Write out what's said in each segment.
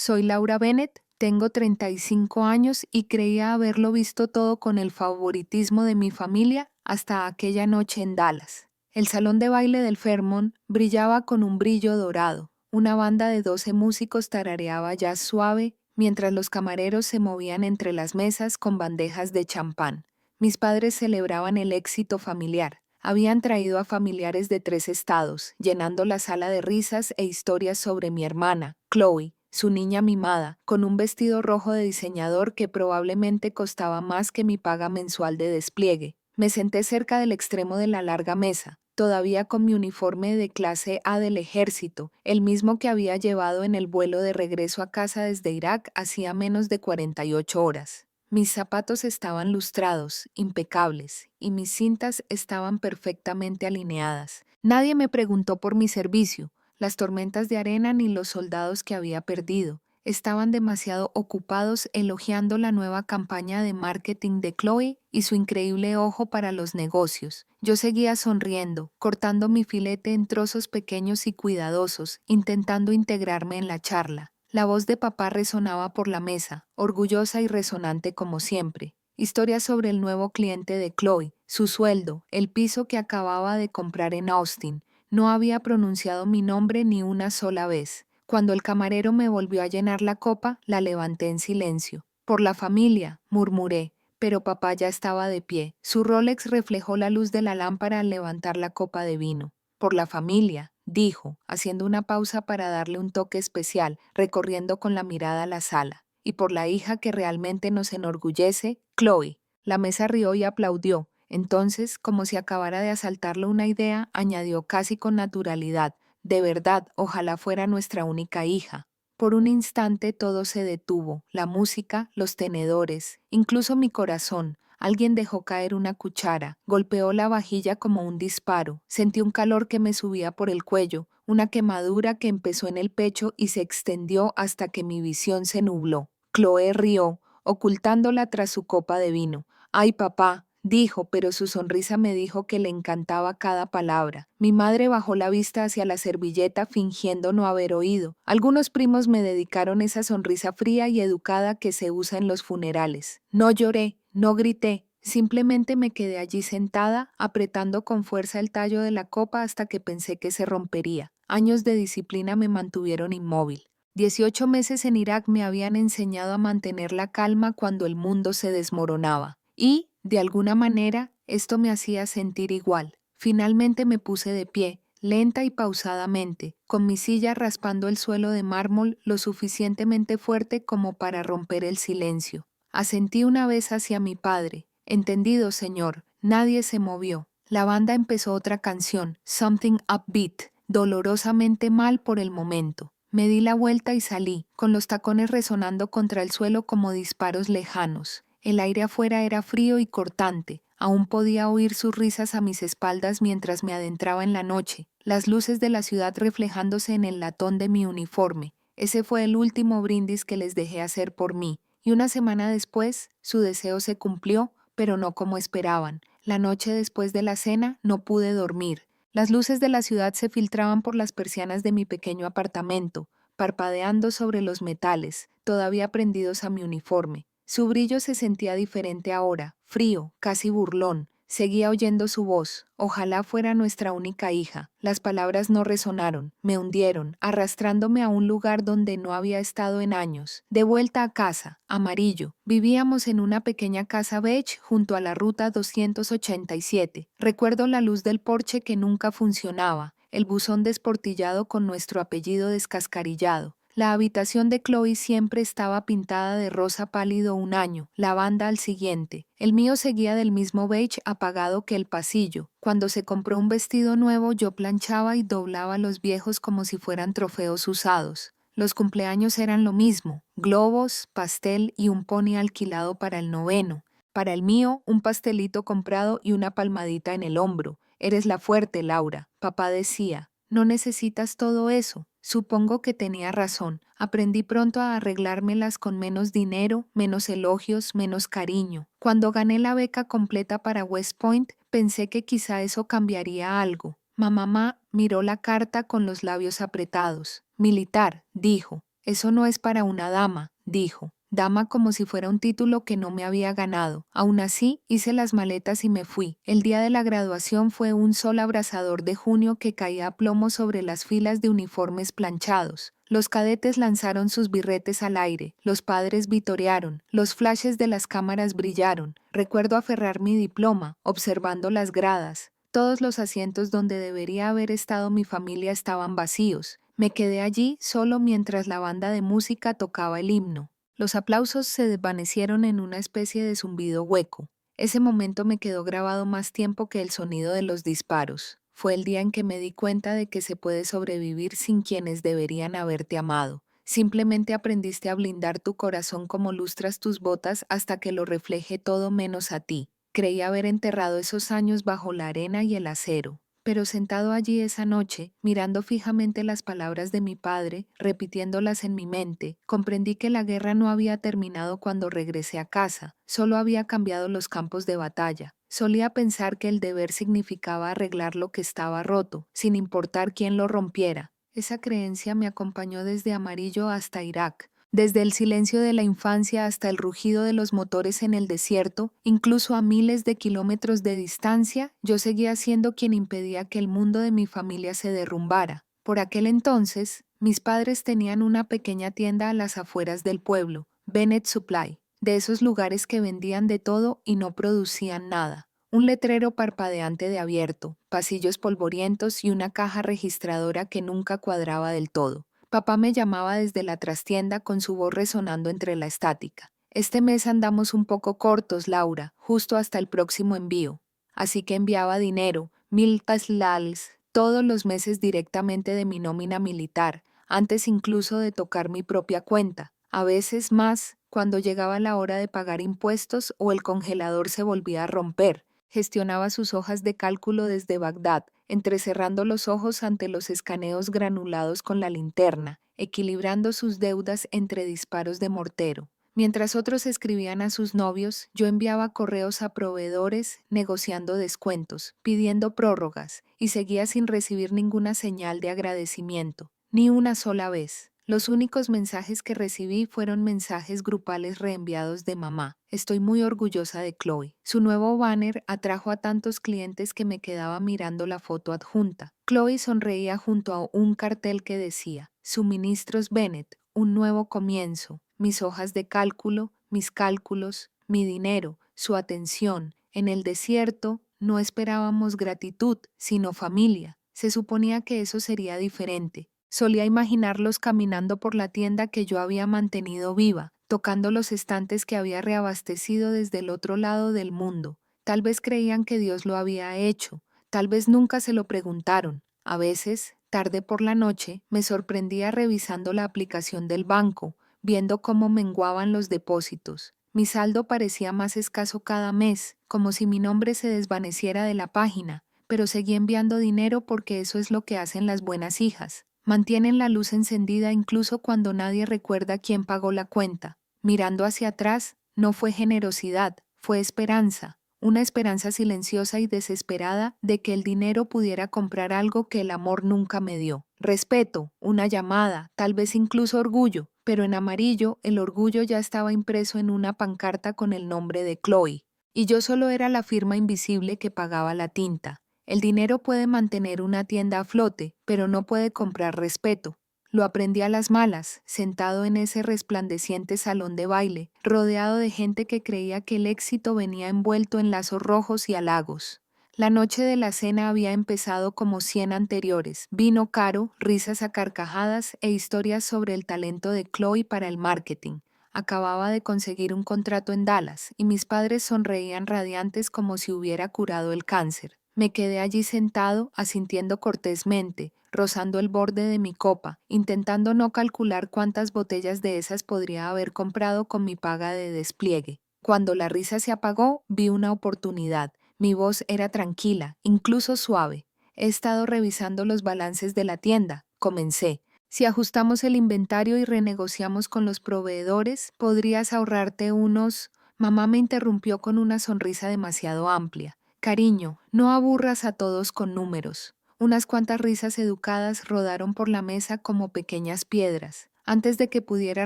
Soy Laura Bennett, tengo 35 años y creía haberlo visto todo con el favoritismo de mi familia hasta aquella noche en Dallas. El salón de baile del Fairmont brillaba con un brillo dorado. Una banda de 12 músicos tarareaba jazz suave mientras los camareros se movían entre las mesas con bandejas de champán. Mis padres celebraban el éxito familiar. Habían traído a familiares de 3 estados, llenando la sala de risas e historias sobre mi hermana, Chloe, su niña mimada, con un vestido rojo de diseñador que probablemente costaba más que mi paga mensual de despliegue. Me senté cerca del extremo de la larga mesa, todavía con mi uniforme de clase A del ejército, el mismo que había llevado en el vuelo de regreso a casa desde Irak hacía menos de 48 horas. Mis zapatos estaban lustrados, impecables, y mis cintas estaban perfectamente alineadas. Nadie me preguntó por mi servicio. Las tormentas de arena ni los soldados que había perdido. Estaban demasiado ocupados elogiando la nueva campaña de marketing de Chloe y su increíble ojo para los negocios. Yo seguía sonriendo, cortando mi filete en trozos pequeños y cuidadosos, intentando integrarme en la charla. La voz de papá resonaba por la mesa, orgullosa y resonante como siempre. Historias sobre el nuevo cliente de Chloe, su sueldo, el piso que acababa de comprar en Austin. No había pronunciado mi nombre ni una sola vez. Cuando el camarero me volvió a llenar la copa, la levanté en silencio. Por la familia, murmuré, pero papá ya estaba de pie. Su Rolex reflejó la luz de la lámpara al levantar la copa de vino. Por la familia, dijo, haciendo una pausa para darle un toque especial, recorriendo con la mirada la sala. Y por la hija que realmente nos enorgullece, Chloe. La mesa rió y aplaudió. Entonces, como si acabara de asaltarle una idea, añadió casi con naturalidad, de verdad, ojalá fuera nuestra única hija. Por un instante todo se detuvo, la música, los tenedores, incluso mi corazón. Alguien dejó caer una cuchara, golpeó la vajilla como un disparo, sentí un calor que me subía por el cuello, una quemadura que empezó en el pecho y se extendió hasta que mi visión se nubló. Chloe rió, ocultándola tras su copa de vino. «Ay, papá», dijo, pero su sonrisa me dijo que le encantaba cada palabra. Mi madre bajó la vista hacia la servilleta fingiendo no haber oído. Algunos primos me dedicaron esa sonrisa fría y educada que se usa en los funerales. No lloré, no grité, simplemente me quedé allí sentada, apretando con fuerza el tallo de la copa hasta que pensé que se rompería. Años de disciplina me mantuvieron inmóvil. 18 meses en Irak me habían enseñado a mantener la calma cuando el mundo se desmoronaba. Y, de alguna manera, esto me hacía sentir igual. Finalmente me puse de pie, lenta y pausadamente, con mi silla raspando el suelo de mármol lo suficientemente fuerte como para romper el silencio. Asentí una vez hacia mi padre. «Entendido, señor». Nadie se movió. La banda empezó otra canción, Something Upbeat, dolorosamente mal por el momento. Me di la vuelta y salí, con los tacones resonando contra el suelo como disparos lejanos. El aire afuera era frío y cortante. Aún podía oír sus risas a mis espaldas mientras me adentraba en la noche, las luces de la ciudad reflejándose en el latón de mi uniforme. Ese fue el último brindis que les dejé hacer por mí, y una semana después, su deseo se cumplió, pero no como esperaban. La noche después de la cena no pude dormir. Las luces de la ciudad se filtraban por las persianas de mi pequeño apartamento, parpadeando sobre los metales, todavía prendidos a mi uniforme. Su brillo se sentía diferente ahora, frío, casi burlón. Seguía oyendo su voz. Ojalá fuera nuestra única hija. Las palabras no resonaron, me hundieron, arrastrándome a un lugar donde no había estado en años. De vuelta a casa, amarillo. Vivíamos en una pequeña casa beige junto a la ruta 287. Recuerdo la luz del porche que nunca funcionaba, el buzón desportillado con nuestro apellido descascarillado. La habitación de Chloe siempre estaba pintada de rosa pálido un año, lavanda al siguiente. El mío seguía del mismo beige apagado que el pasillo. Cuando se compró un vestido nuevo, yo planchaba y doblaba los viejos como si fueran trofeos usados. Los cumpleaños eran lo mismo, globos, pastel y un pony alquilado para el noveno. Para el mío, un pastelito comprado y una palmadita en el hombro. Eres la fuerte, Laura, papá decía. No necesitas todo eso. Supongo que tenía razón. Aprendí pronto a arreglármelas con menos dinero, menos elogios, menos cariño. Cuando gané la beca completa para West Point, pensé que quizá eso cambiaría algo. Mamá miró la carta con los labios apretados. Militar, dijo. Eso no es para una dama, dijo. Dama como si fuera un título que no me había ganado. Aún así, hice las maletas y me fui. El día de la graduación fue un sol abrasador de junio que caía a plomo sobre las filas de uniformes planchados. Los cadetes lanzaron sus birretes al aire, los padres vitorearon, los flashes de las cámaras brillaron. Recuerdo aferrar mi diploma, observando las gradas. Todos los asientos donde debería haber estado mi familia estaban vacíos. Me quedé allí solo mientras la banda de música tocaba el himno. Los aplausos se desvanecieron en una especie de zumbido hueco. Ese momento me quedó grabado más tiempo que el sonido de los disparos. Fue el día en que me di cuenta de que se puede sobrevivir sin quienes deberían haberte amado. Simplemente aprendiste a blindar tu corazón como lustras tus botas hasta que lo refleje todo menos a ti. Creí haber enterrado esos años bajo la arena y el acero. Pero sentado allí esa noche, mirando fijamente las palabras de mi padre, repitiéndolas en mi mente, comprendí que la guerra no había terminado cuando regresé a casa, solo había cambiado los campos de batalla. Solía pensar que el deber significaba arreglar lo que estaba roto, sin importar quién lo rompiera. Esa creencia me acompañó desde Amarillo hasta Irak. Desde el silencio de la infancia hasta el rugido de los motores en el desierto, incluso a miles de kilómetros de distancia, yo seguía siendo quien impedía que el mundo de mi familia se derrumbara. Por aquel entonces, mis padres tenían una pequeña tienda a las afueras del pueblo, Bennett Supply, de esos lugares que vendían de todo y no producían nada. Un letrero parpadeante de abierto, pasillos polvorientos y una caja registradora que nunca cuadraba del todo. Papá me llamaba desde la trastienda con su voz resonando entre la estática. Este mes andamos un poco cortos, Laura, justo hasta el próximo envío. Así que enviaba dinero, 1000 taslals, todos los meses directamente de mi nómina militar, antes incluso de tocar mi propia cuenta. A veces más, cuando llegaba la hora de pagar impuestos o el congelador se volvía a romper. Gestionaba sus hojas de cálculo desde Bagdad, entrecerrando los ojos ante los escaneos granulados con la linterna, equilibrando sus deudas entre disparos de mortero. Mientras otros escribían a sus novios, yo enviaba correos a proveedores negociando descuentos, pidiendo prórrogas, y seguía sin recibir ninguna señal de agradecimiento, ni una sola vez. Los únicos mensajes que recibí fueron mensajes grupales reenviados de mamá. Estoy muy orgullosa de Chloe. Su nuevo banner atrajo a tantos clientes que me quedaba mirando la foto adjunta. Chloe sonreía junto a un cartel que decía: Suministros Bennett, un nuevo comienzo. Mis hojas de cálculo, mis cálculos, mi dinero, su atención. En el desierto no esperábamos gratitud, sino familia. Se suponía que eso sería diferente. Solía imaginarlos caminando por la tienda que yo había mantenido viva, tocando los estantes que había reabastecido desde el otro lado del mundo. Tal vez creían que Dios lo había hecho, tal vez nunca se lo preguntaron. A veces, tarde por la noche, me sorprendía revisando la aplicación del banco, viendo cómo menguaban los depósitos. Mi saldo parecía más escaso cada mes, como si mi nombre se desvaneciera de la página, pero seguí enviando dinero porque eso es lo que hacen las buenas hijas. Mantienen la luz encendida incluso cuando nadie recuerda quién pagó la cuenta. Mirando hacia atrás, no fue generosidad, fue esperanza. Una esperanza silenciosa y desesperada de que el dinero pudiera comprar algo que el amor nunca me dio. Respeto, una llamada, tal vez incluso orgullo, pero en amarillo el orgullo ya estaba impreso en una pancarta con el nombre de Chloe. Y yo solo era la firma invisible que pagaba la tinta. El dinero puede mantener una tienda a flote, pero no puede comprar respeto. Lo aprendí a las malas, sentado en ese resplandeciente salón de baile, rodeado de gente que creía que el éxito venía envuelto en lazos rojos y halagos. La noche de la cena había empezado como 100 anteriores. Vino caro, risas a carcajadas e historias sobre el talento de Chloe para el marketing. Acababa de conseguir un contrato en Dallas y mis padres sonreían radiantes como si hubiera curado el cáncer. Me quedé allí sentado, asintiendo cortésmente, rozando el borde de mi copa, intentando no calcular cuántas botellas de esas podría haber comprado con mi paga de despliegue. Cuando la risa se apagó, vi una oportunidad. Mi voz era tranquila, incluso suave. He estado revisando los balances de la tienda. Comencé. Si ajustamos el inventario y renegociamos con los proveedores, podrías ahorrarte unos... Mamá me interrumpió con una sonrisa demasiado amplia. Cariño, no aburras a todos con números. Unas cuantas risas educadas rodaron por la mesa como pequeñas piedras. Antes de que pudiera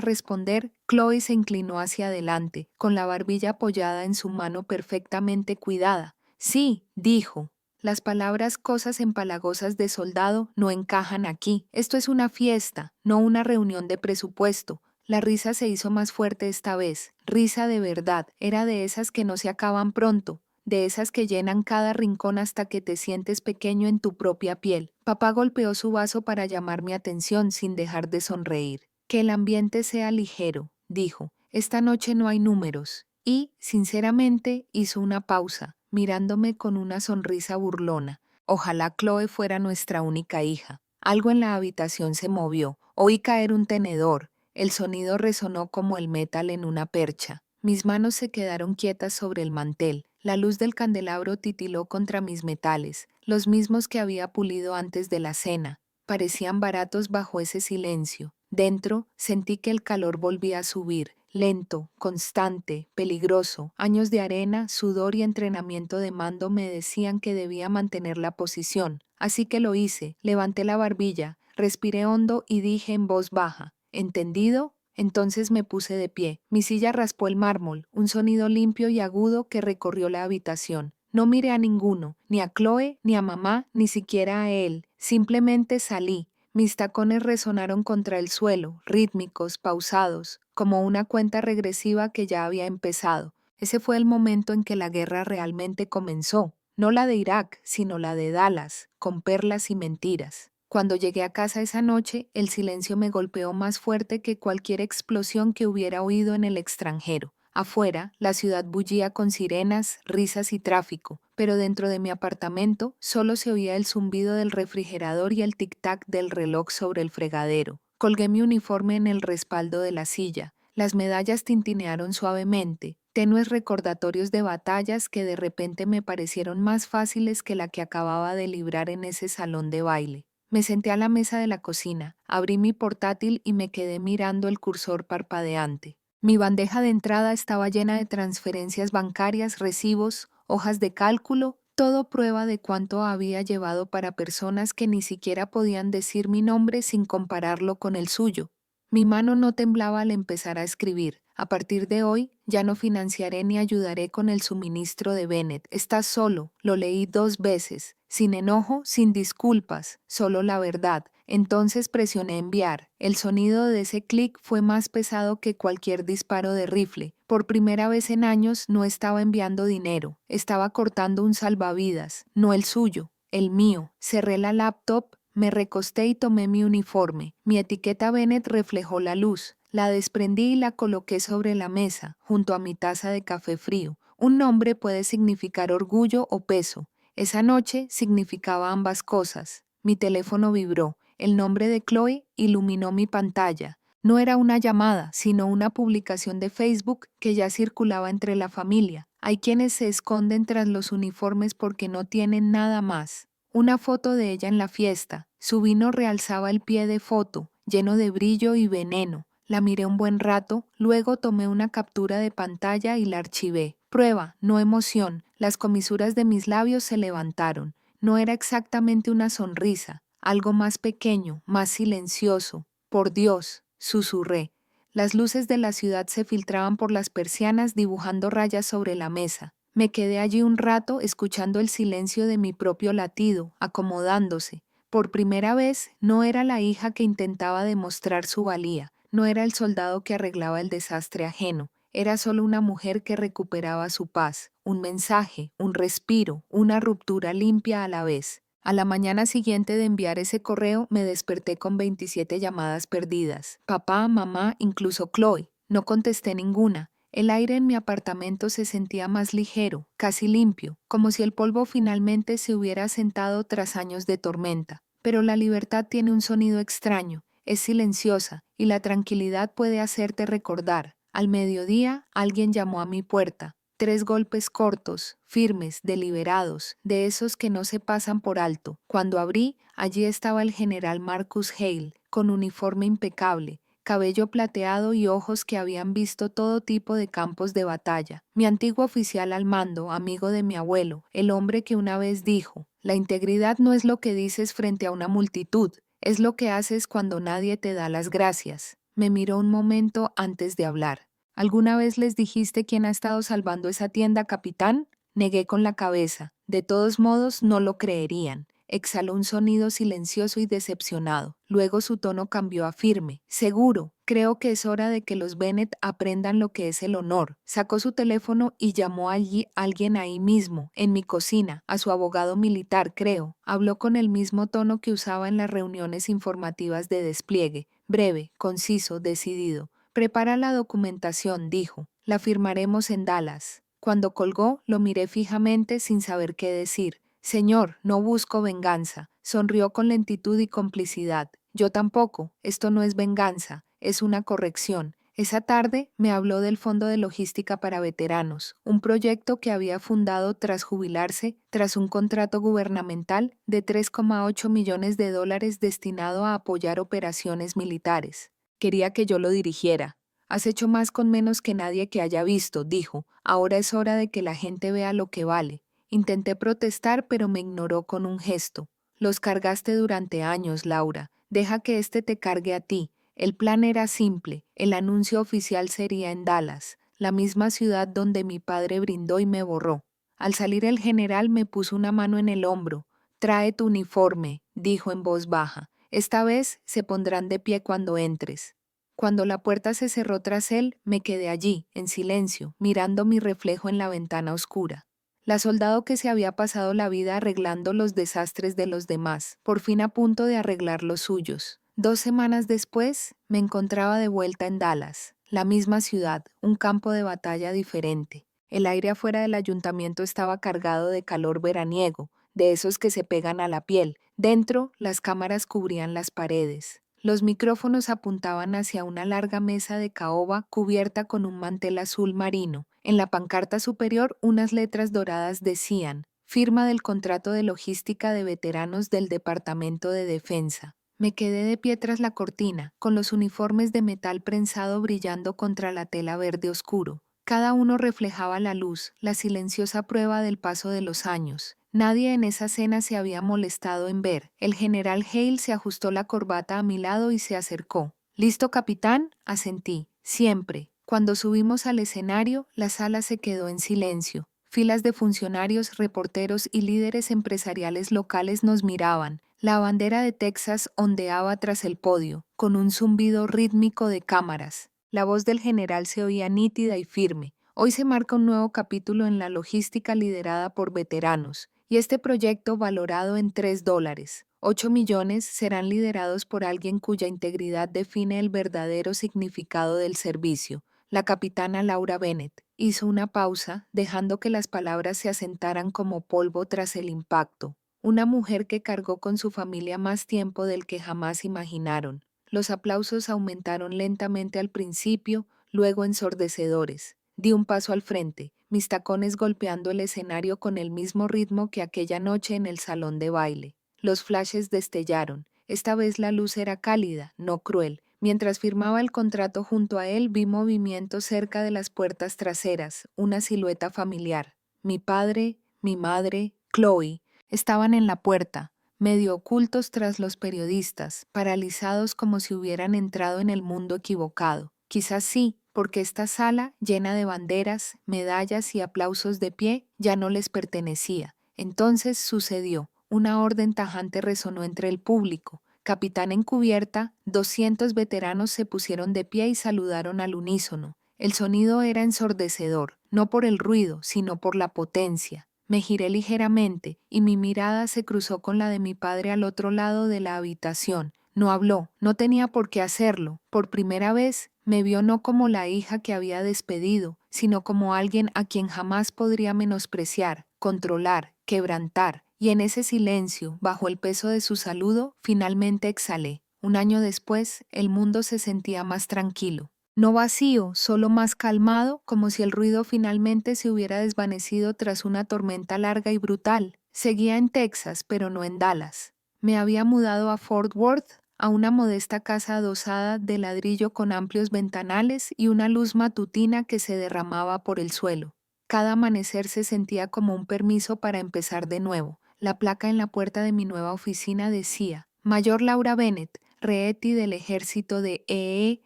responder, Chloe se inclinó hacia adelante, con la barbilla apoyada en su mano perfectamente cuidada. Sí, dijo. Las palabras cosas empalagosas de soldado no encajan aquí. Esto es una fiesta, no una reunión de presupuesto. La risa se hizo más fuerte esta vez. Risa de verdad. Era de esas que no se acaban pronto, de esas que llenan cada rincón hasta que te sientes pequeño en tu propia piel. Papá golpeó su vaso para llamar mi atención sin dejar de sonreír. Que el ambiente sea ligero, dijo. Esta noche no hay números. Y, sinceramente, hizo una pausa, mirándome con una sonrisa burlona. Ojalá Chloe fuera nuestra única hija. Algo en la habitación se movió. Oí caer un tenedor. El sonido resonó como el metal en una percha. Mis manos se quedaron quietas sobre el mantel. La luz del candelabro titiló contra mis metales, los mismos que había pulido antes de la cena. Parecían baratos bajo ese silencio. Dentro sentí que el calor volvía a subir, lento, constante, peligroso. Años de arena, sudor y entrenamiento de mando me decían que debía mantener la posición. Así que lo hice, levanté la barbilla, respiré hondo y dije en voz baja, ¿entendido? Entonces me puse de pie. Mi silla raspó el mármol, un sonido limpio y agudo que recorrió la habitación. No miré a ninguno, ni a Chloe, ni a mamá, ni siquiera a él. Simplemente salí. Mis tacones resonaron contra el suelo, rítmicos, pausados, como una cuenta regresiva que ya había empezado. Ese fue el momento en que la guerra realmente comenzó. No la de Irak, sino la de Dallas, con perlas y mentiras. Cuando llegué a casa esa noche, el silencio me golpeó más fuerte que cualquier explosión que hubiera oído en el extranjero. Afuera, la ciudad bullía con sirenas, risas y tráfico, pero dentro de mi apartamento solo se oía el zumbido del refrigerador y el tic-tac del reloj sobre el fregadero. Colgué mi uniforme en el respaldo de la silla. Las medallas tintinearon suavemente, tenues recordatorios de batallas que de repente me parecieron más fáciles que la que acababa de librar en ese salón de baile. Me senté a la mesa de la cocina, abrí mi portátil y me quedé mirando el cursor parpadeante. Mi bandeja de entrada estaba llena de transferencias bancarias, recibos, hojas de cálculo, todo prueba de cuánto había llevado para personas que ni siquiera podían decir mi nombre sin compararlo con el suyo. Mi mano no temblaba al empezar a escribir. A partir de hoy, ya no financiaré ni ayudaré con el suministro de Bennett. Estás solo. Lo leí 2 veces. Sin enojo, sin disculpas, solo la verdad. Entonces presioné enviar. El sonido de ese clic fue más pesado que cualquier disparo de rifle. Por primera vez en años no estaba enviando dinero. Estaba cortando un salvavidas, no el suyo, el mío. Cerré la laptop. Me recosté y tomé mi uniforme. Mi etiqueta Bennett reflejó la luz. La desprendí y la coloqué sobre la mesa, junto a mi taza de café frío. Un nombre puede significar orgullo o peso. Esa noche significaba ambas cosas. Mi teléfono vibró. El nombre de Chloe iluminó mi pantalla. No era una llamada, sino una publicación de Facebook que ya circulaba entre la familia. Hay quienes se esconden tras los uniformes porque no tienen nada más. Una foto de ella en la fiesta. Su vino realzaba el pie de foto, lleno de brillo y veneno. La miré un buen rato, luego tomé una captura de pantalla y la archivé. Prueba, no emoción. Las comisuras de mis labios se levantaron. No era exactamente una sonrisa, algo más pequeño, más silencioso. Por Dios, susurré. Las luces de la ciudad se filtraban por las persianas dibujando rayas sobre la mesa. Me quedé allí un rato escuchando el silencio de mi propio latido, acomodándose. Por primera vez no era la hija que intentaba demostrar su valía, no era el soldado que arreglaba el desastre ajeno, era solo una mujer que recuperaba su paz, un mensaje, un respiro, una ruptura limpia a la vez. A la mañana siguiente de enviar ese correo me desperté con 27 llamadas perdidas. Papá, mamá, incluso Chloe. No contesté ninguna. El aire en mi apartamento se sentía más ligero, casi limpio, como si el polvo finalmente se hubiera asentado tras años de tormenta. Pero la libertad tiene un sonido extraño, es silenciosa, y la tranquilidad puede hacerte recordar. Al mediodía, alguien llamó a mi puerta. 3 golpes cortos, firmes, deliberados, de esos que no se pasan por alto. Cuando abrí, allí estaba el general Marcus Hale, con uniforme impecable, cabello plateado y ojos que habían visto todo tipo de campos de batalla. Mi antiguo oficial al mando, amigo de mi abuelo, el hombre que una vez dijo, la integridad no es lo que dices frente a una multitud, es lo que haces cuando nadie te da las gracias. Me miró un momento antes de hablar. ¿Alguna vez les dijiste quién ha estado salvando esa tienda, capitán? Negué con la cabeza. De todos modos, no lo creerían. Exhaló un sonido silencioso y decepcionado. Luego su tono cambió a firme. Seguro, creo que es hora de que los Bennett aprendan lo que es el honor. Sacó su teléfono y llamó allí a alguien ahí mismo, en mi cocina, a su abogado militar, creo. Habló con el mismo tono que usaba en las reuniones informativas de despliegue, breve, conciso, decidido. Prepara la documentación, dijo. La firmaremos en Dallas. Cuando colgó, lo miré fijamente sin saber qué decir. Señor, no busco venganza. Sonrió con lentitud y complicidad. Yo tampoco. Esto no es venganza, es una corrección. Esa tarde me habló del Fondo de Logística para Veteranos, un proyecto que había fundado tras jubilarse, tras un contrato gubernamental de 3,8 millones de dólares destinado a apoyar operaciones militares. Quería que yo lo dirigiera. Has hecho más con menos que nadie que haya visto, dijo. Ahora es hora de que la gente vea lo que vale. Intenté protestar, pero me ignoró con un gesto. Los cargaste durante años, Laura. Deja que este te cargue a ti. El plan era simple. El anuncio oficial sería en Dallas, la misma ciudad donde mi padre brindó y me borró. Al salir el general me puso una mano en el hombro. Trae tu uniforme, dijo en voz baja. Esta vez se pondrán de pie cuando entres. Cuando la puerta se cerró tras él, me quedé allí, en silencio, mirando mi reflejo en la ventana oscura. La soldado que se había pasado la vida arreglando los desastres de los demás, por fin a punto de arreglar los suyos. 2 semanas después, me encontraba de vuelta en Dallas, la misma ciudad, un campo de batalla diferente. El aire afuera del ayuntamiento estaba cargado de calor veraniego, de esos que se pegan a la piel. Dentro, las cámaras cubrían las paredes. Los micrófonos apuntaban hacia una larga mesa de caoba cubierta con un mantel azul marino. En la pancarta superior, unas letras doradas decían: firma del contrato de logística de veteranos del Departamento de Defensa. Me quedé de pie tras la cortina, con los uniformes de metal prensado brillando contra la tela verde oscuro. Cada uno reflejaba la luz, la silenciosa prueba del paso de los años. Nadie en esa cena se había molestado en ver. El general Hale se ajustó la corbata a mi lado y se acercó. ¿Listo, capitán? Asentí. Siempre. Cuando subimos al escenario, la sala se quedó en silencio. Filas de funcionarios, reporteros y líderes empresariales locales nos miraban. La bandera de Texas ondeaba tras el podio, con un zumbido rítmico de cámaras. La voz del general se oía nítida y firme. Hoy se marca un nuevo capítulo en la logística liderada por veteranos, y este proyecto valorado en $3. 8 millones serán liderados por alguien cuya integridad define el verdadero significado del servicio. La capitana Laura Bennett hizo una pausa, dejando que las palabras se asentaran como polvo tras el impacto. Una mujer que cargó con su familia más tiempo del que jamás imaginaron. Los aplausos aumentaron lentamente al principio, luego ensordecedores. Di un paso al frente, mis tacones golpeando el escenario con el mismo ritmo que aquella noche en el salón de baile. Los flashes destellaron. Esta vez la luz era cálida, no cruel. Mientras firmaba el contrato junto a él, vi movimientos cerca de las puertas traseras, una silueta familiar. Mi padre, mi madre, Chloe, estaban en la puerta, medio ocultos tras los periodistas, paralizados como si hubieran entrado en el mundo equivocado. Quizás sí, porque esta sala, llena de banderas, medallas y aplausos de pie, ya no les pertenecía. Entonces sucedió. Una orden tajante resonó entre el público. Capitán en cubierta, 200 veteranos se pusieron de pie y saludaron al unísono. El sonido era ensordecedor, no por el ruido, sino por la potencia. Me giré ligeramente y mi mirada se cruzó con la de mi padre al otro lado de la habitación. No habló, no tenía por qué hacerlo. Por primera vez me vio no como la hija que había despedido, sino como alguien a quien jamás podría menospreciar, controlar, quebrantar. Y en ese silencio, bajo el peso de su saludo, finalmente exhalé. Un año después, el mundo se sentía más tranquilo. No vacío, solo más calmado, como si el ruido finalmente se hubiera desvanecido tras una tormenta larga y brutal. Seguía en Texas, pero no en Dallas. Me había mudado a Fort Worth, a una modesta casa adosada de ladrillo con amplios ventanales y una luz matutina que se derramaba por el suelo. Cada amanecer se sentía como un permiso para empezar de nuevo. La placa en la puerta de mi nueva oficina decía: Mayor Laura Bennett, Reeti del ejército de EE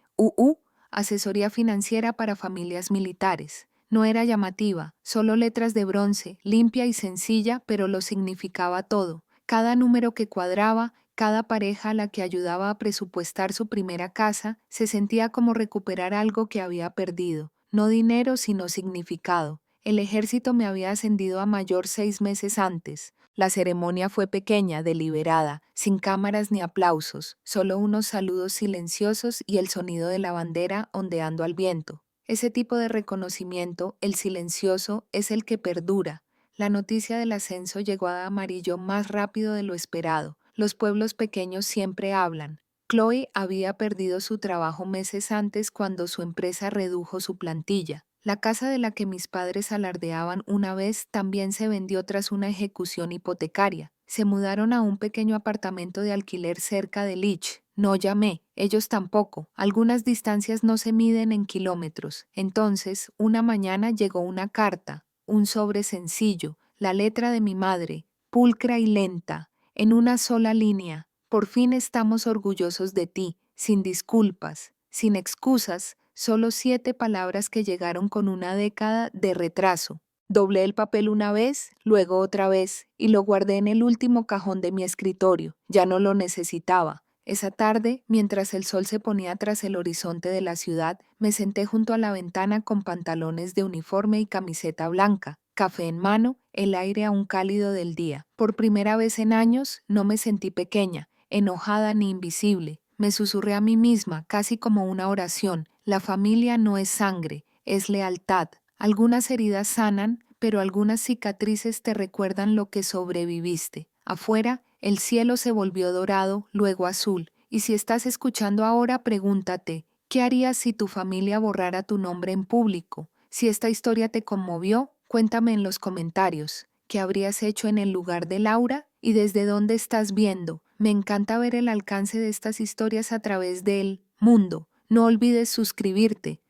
Asesoría financiera para familias militares. No era llamativa, solo letras de bronce, limpia y sencilla, pero lo significaba todo. Cada número que cuadraba, cada pareja a la que ayudaba a presupuestar su primera casa, se sentía como recuperar algo que había perdido. No dinero, sino significado. El ejército me había ascendido a mayor 6 meses antes. La ceremonia fue pequeña, deliberada, sin cámaras ni aplausos, solo unos saludos silenciosos y el sonido de la bandera ondeando al viento. Ese tipo de reconocimiento, el silencioso, es el que perdura. La noticia del ascenso llegó a Amarillo más rápido de lo esperado. Los pueblos pequeños siempre hablan. Chloe había perdido su trabajo meses antes cuando su empresa redujo su plantilla. La casa de la que mis padres alardeaban una vez también se vendió tras una ejecución hipotecaria. Se mudaron a un pequeño apartamento de alquiler cerca de Leech. No llamé, ellos tampoco. Algunas distancias no se miden en kilómetros. Entonces, una mañana llegó una carta, un sobre sencillo, la letra de mi madre, pulcra y lenta, en una sola línea. Por fin estamos orgullosos de ti, sin disculpas, sin excusas, solo 7 palabras que llegaron con una década de retraso. Doblé el papel una vez, luego otra vez, y lo guardé en el último cajón de mi escritorio. Ya no lo necesitaba. Esa tarde, mientras el sol se ponía tras el horizonte de la ciudad, me senté junto a la ventana con pantalones de uniforme y camiseta blanca, café en mano, el aire aún cálido del día. Por primera vez en años, no me sentí pequeña, enojada ni invisible. Me susurré a mí misma, casi como una oración. La familia no es sangre, es lealtad. Algunas heridas sanan, pero algunas cicatrices te recuerdan lo que sobreviviste. Afuera, el cielo se volvió dorado, luego azul. Y si estás escuchando ahora, pregúntate, ¿qué harías si tu familia borrara tu nombre en público? Si esta historia te conmovió, cuéntame en los comentarios. ¿Qué habrías hecho en el lugar de Laura? ¿Y desde dónde estás viendo? Me encanta ver el alcance de estas historias a través del mundo. No olvides suscribirte,